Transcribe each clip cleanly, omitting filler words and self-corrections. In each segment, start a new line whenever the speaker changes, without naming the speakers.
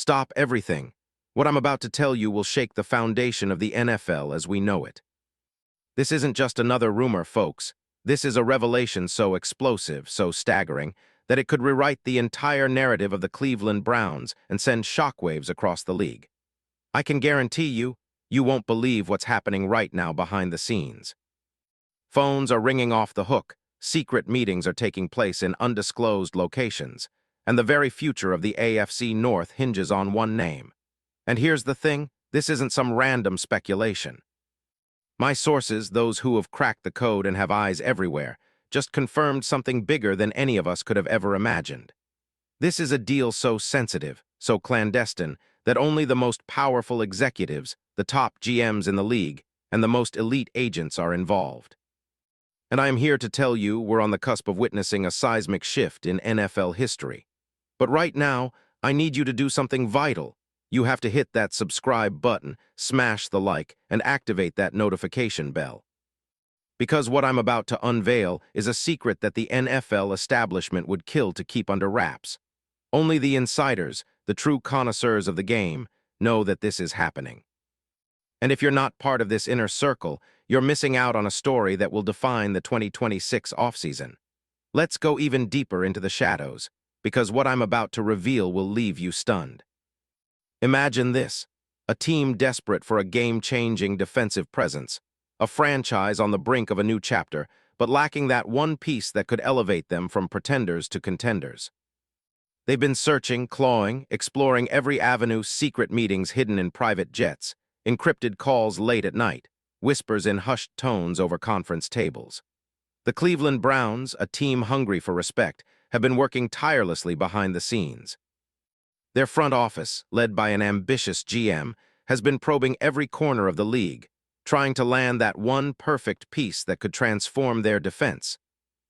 Stop everything. What I'm about to tell you will shake the foundation of the NFL as we know it. This isn't just another rumor, folks. This is a revelation so explosive, so staggering, that it could rewrite the entire narrative of the Cleveland Browns and send shockwaves across the league. I can guarantee you, you won't believe what's happening right now behind the scenes. Phones are ringing off the hook, secret meetings are taking place in undisclosed locations, and the very future of the AFC North hinges on one name. And here's the thing, this isn't some random speculation. My sources, those who have cracked the code and have eyes everywhere, just confirmed something bigger than any of us could have ever imagined. This is a deal so sensitive, so clandestine, that only the most powerful executives, the top GMs in the league, and the most elite agents are involved. And I am here to tell you we're on the cusp of witnessing a seismic shift in NFL history. But right now, I need you to do something vital. You have to hit that subscribe button, smash the like, and activate that notification bell. Because what I'm about to unveil is a secret that the NFL establishment would kill to keep under wraps. Only the insiders, the true connoisseurs of the game, know that this is happening. And if you're not part of this inner circle, you're missing out on a story that will define the 2026 offseason. Let's go even deeper into the shadows, because what I'm about to reveal will leave you stunned. Imagine this, a team desperate for a game-changing defensive presence, a franchise on the brink of a new chapter, but lacking that one piece that could elevate them from pretenders to contenders. They've been searching, clawing, exploring every avenue, secret meetings hidden in private jets, encrypted calls late at night, whispers in hushed tones over conference tables. The Cleveland Browns, a team hungry for respect, have been working tirelessly behind the scenes. Their front office, led by an ambitious GM, has been probing every corner of the league, trying to land that one perfect piece that could transform their defense.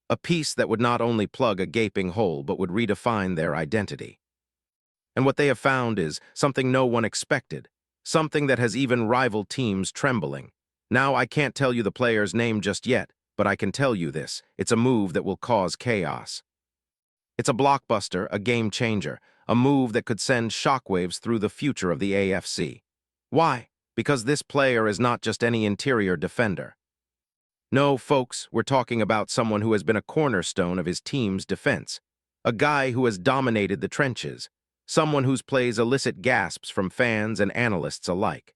A piece that would not only plug a gaping hole but would redefine their identity. And what they have found is something no one expected, something that has even rival teams trembling. Now, I can't tell you the player's name just yet, but I can tell you this, it's a move that will cause chaos. It's a blockbuster, a game changer, a move that could send shockwaves through the future of the AFC. Why? Because this player is not just any interior defender. No, folks, we're talking about someone who has been a cornerstone of his team's defense, a guy who has dominated the trenches, someone whose plays elicit gasps from fans and analysts alike.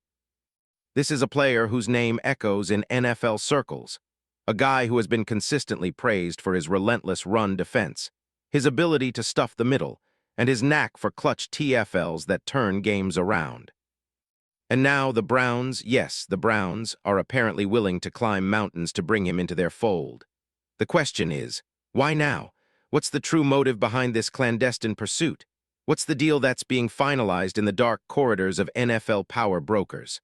This is a player whose name echoes in NFL circles, a guy who has been consistently praised for his relentless run defense, his ability to stuff the middle, and his knack for clutch TFLs that turn games around. And now the Browns, yes, the Browns, are apparently willing to climb mountains to bring him into their fold. The question is, why now? What's the true motive behind this clandestine pursuit? What's the deal that's being finalized in the dark corridors of NFL power brokers?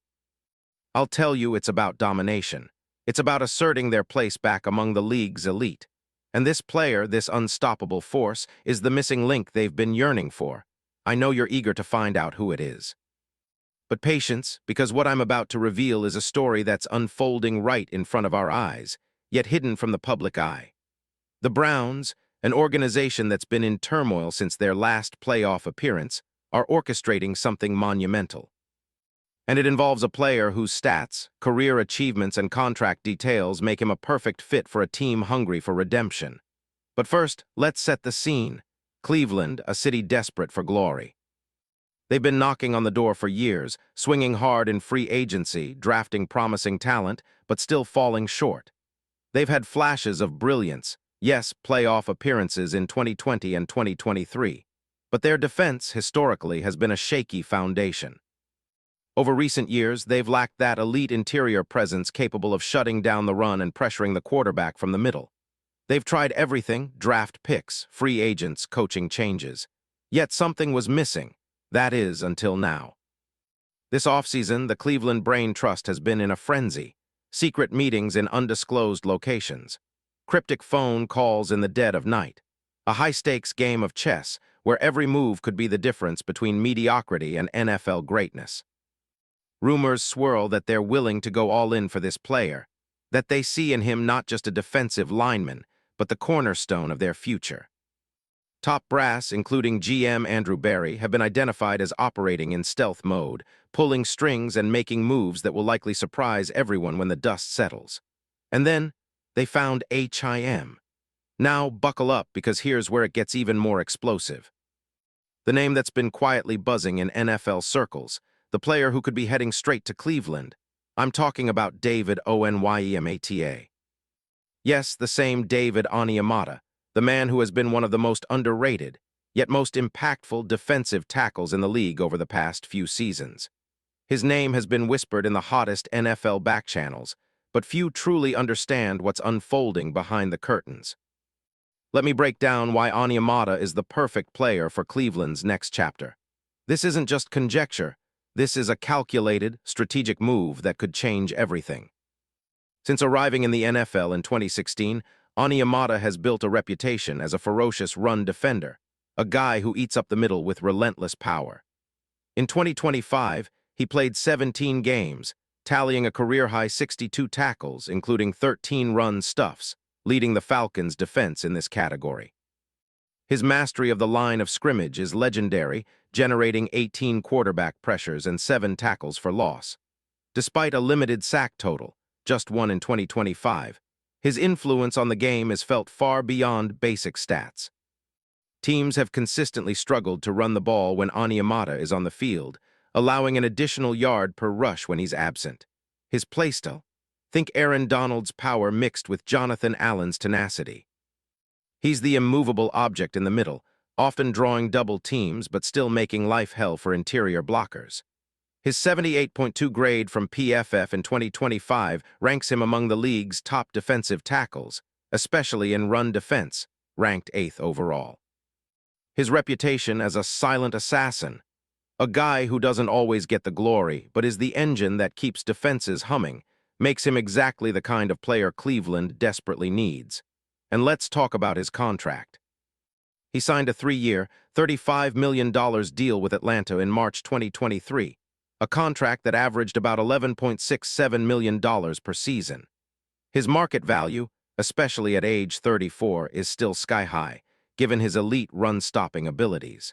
I'll tell you, it's about domination. It's about asserting their place back among the league's elite. And this player, this unstoppable force, is the missing link they've been yearning for. I know you're eager to find out who it is. But patience, because what I'm about to reveal is a story that's unfolding right in front of our eyes, yet hidden from the public eye. The Browns, an organization that's been in turmoil since their last playoff appearance, are orchestrating something monumental. And it involves a player whose stats, career achievements, and contract details make him a perfect fit for a team hungry for redemption. But first, let's set the scene. Cleveland, a city desperate for glory. They've been knocking on the door for years, swinging hard in free agency, drafting promising talent, but still falling short. They've had flashes of brilliance, yes, playoff appearances in 2020 and 2023, but their defense, historically, has been a shaky foundation. Over recent years, they've lacked that elite interior presence capable of shutting down the run and pressuring the quarterback from the middle. They've tried everything, draft picks, free agents, coaching changes. Yet something was missing. That is, until now. This offseason, the Cleveland Brain Trust has been in a frenzy. Secret meetings in undisclosed locations. Cryptic phone calls in the dead of night. A high-stakes game of chess where every move could be the difference between mediocrity and NFL greatness. Rumors swirl that they're willing to go all in for this player, that they see in him not just a defensive lineman, but the cornerstone of their future. Top brass, including GM Andrew Barry, have been identified as operating in stealth mode, pulling strings and making moves that will likely surprise everyone when the dust settles. And then, they found HIM. Now, buckle up, because here's where it gets even more explosive. The name that's been quietly buzzing in NFL circles, the player who could be heading straight to Cleveland. I'm talking about David Onyemata. Yes, the same David Onyemata, the man who has been one of the most underrated, yet most impactful defensive tackles in the league over the past few seasons. His name has been whispered in the hottest NFL backchannels, but few truly understand what's unfolding behind the curtains. Let me break down why Onyemata is the perfect player for Cleveland's next chapter. This isn't just conjecture. This is a calculated, strategic move that could change everything. Since arriving in the NFL in 2016, Onyemata has built a reputation as a ferocious run defender, a guy who eats up the middle with relentless power. In 2025, he played 17 games, tallying a career-high 62 tackles, including 13 run stuffs, leading the Falcons' defense in this category. His mastery of the line of scrimmage is legendary, generating 18 quarterback pressures and 7 tackles for loss. Despite a limited sack total, just one in 2025, his influence on the game is felt far beyond basic stats. Teams have consistently struggled to run the ball when Onyemata is on the field, allowing an additional yard per rush when he's absent. His playstyle: think Aaron Donald's power mixed with Jonathan Allen's tenacity. He's the immovable object in the middle, often drawing double teams but still making life hell for interior blockers. His 78.2 grade from PFF in 2025 ranks him among the league's top defensive tackles, especially in run defense, ranked 8th overall. His reputation as a silent assassin, a guy who doesn't always get the glory but is the engine that keeps defenses humming, makes him exactly the kind of player Cleveland desperately needs. And let's talk about his contract. He signed a 3-year, $35 million deal with Atlanta in March 2023, a contract that averaged about $11.67 million per season. His market value, especially at age 34, is still sky-high, given his elite run-stopping abilities.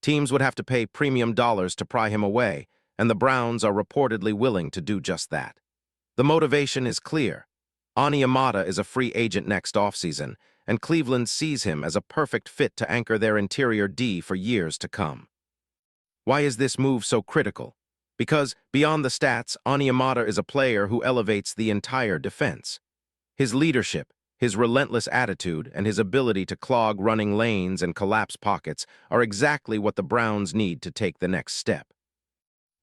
Teams would have to pay premium dollars to pry him away, and the Browns are reportedly willing to do just that. The motivation is clear. Onyemata is a free agent next offseason, and Cleveland sees him as a perfect fit to anchor their interior D for years to come. Why is this move so critical? Because, beyond the stats, Onyemata is a player who elevates the entire defense. His leadership, his relentless attitude, and his ability to clog running lanes and collapse pockets are exactly what the Browns need to take the next step.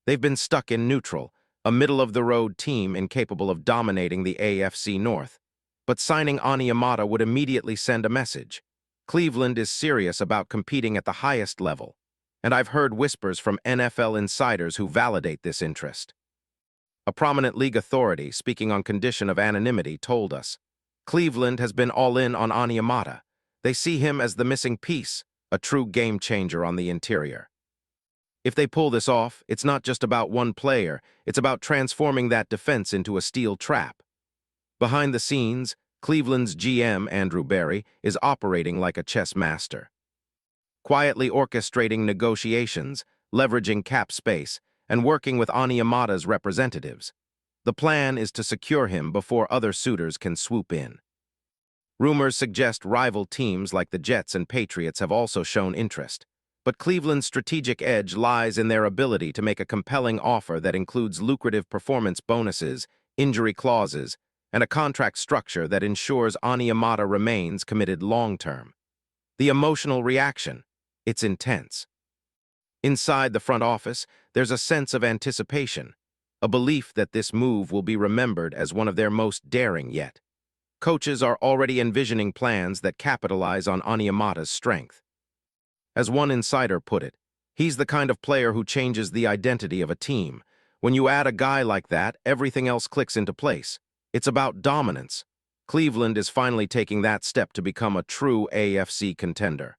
They've been stuck in neutral, a middle-of-the-road team incapable of dominating the AFC North. But signing Onyemata would immediately send a message. Cleveland is serious about competing at the highest level, and I've heard whispers from NFL insiders who validate this interest. A prominent league authority, speaking on condition of anonymity, told us, Cleveland has been all in on Onyemata. They see him as the missing piece, a true game-changer on the interior. If they pull this off, it's not just about one player, it's about transforming that defense into a steel trap. Behind the scenes, Cleveland's GM, Andrew Barry, is operating like a chess master, quietly orchestrating negotiations, leveraging cap space, and working with Onyemata's representatives. The plan is to secure him before other suitors can swoop in. Rumors suggest rival teams like the Jets and Patriots have also shown interest, but Cleveland's strategic edge lies in their ability to make a compelling offer that includes lucrative performance bonuses, injury clauses, and a contract structure that ensures Onyemata remains committed long-term. The emotional reaction, it's intense. Inside the front office, there's a sense of anticipation, a belief that this move will be remembered as one of their most daring yet. Coaches are already envisioning plans that capitalize on Onyemata's strength. As one insider put it, he's the kind of player who changes the identity of a team. When you add a guy like that, everything else clicks into place. It's about dominance. Cleveland is finally taking that step to become a true AFC contender.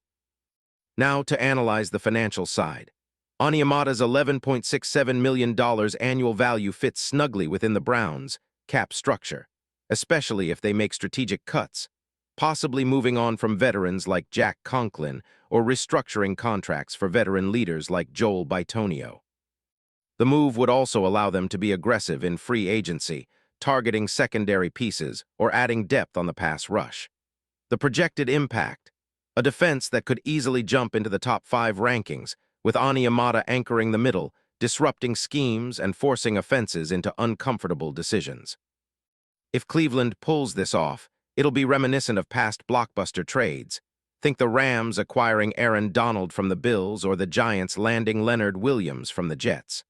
Now to analyze the financial side. Onyemata's $11.67 million annual value fits snugly within the Browns' cap structure, especially if they make strategic cuts, possibly moving on from veterans like Jack Conklin or restructuring contracts for veteran leaders like Joel Bitonio. The move would also allow them to be aggressive in free agency, targeting secondary pieces or adding depth on the pass rush. The projected impact: a defense that could easily jump into the top 5 rankings, with Onyemata anchoring the middle, disrupting schemes and forcing offenses into uncomfortable decisions. If Cleveland pulls this off, it'll be reminiscent of past blockbuster trades. Think the Rams acquiring Aaron Donald from the Bills or the Giants landing Leonard Williams from the Jets.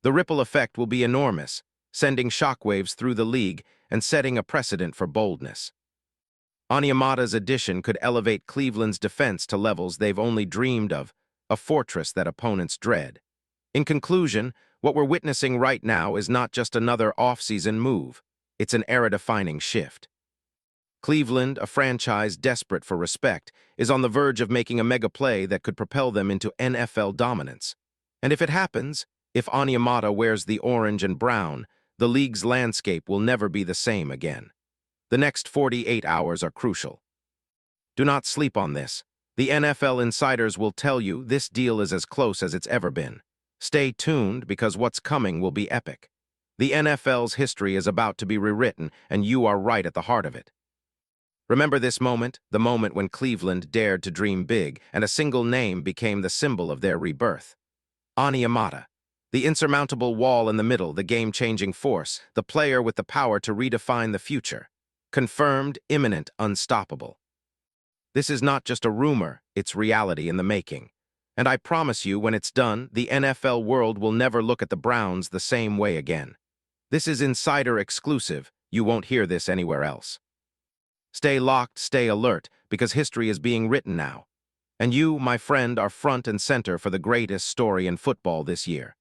The ripple effect will be enormous, sending shockwaves through the league and setting a precedent for boldness. Onyemata's addition could elevate Cleveland's defense to levels they've only dreamed of, a fortress that opponents dread. In conclusion, what we're witnessing right now is not just another off-season move. It's an era-defining shift. Cleveland, a franchise desperate for respect, is on the verge of making a mega play that could propel them into NFL dominance. And if it happens, if Onyemata wears the orange and brown, the league's landscape will never be the same again. The next 48 hours are crucial. Do not sleep on this. The NFL insiders will tell you this deal is as close as it's ever been. Stay tuned because what's coming will be epic. The NFL's history is about to be rewritten, and you are right at the heart of it. Remember this moment, the moment when Cleveland dared to dream big, and a single name became the symbol of their rebirth. Onyemata. The insurmountable wall in the middle, the game-changing force, the player with the power to redefine the future. Confirmed, imminent, unstoppable. This is not just a rumor, it's reality in the making. And I promise you, when it's done, the NFL world will never look at the Browns the same way again. This is insider exclusive. You won't hear this anywhere else. Stay locked, stay alert, because history is being written now. And you, my friend, are front and center for the greatest story in football this year.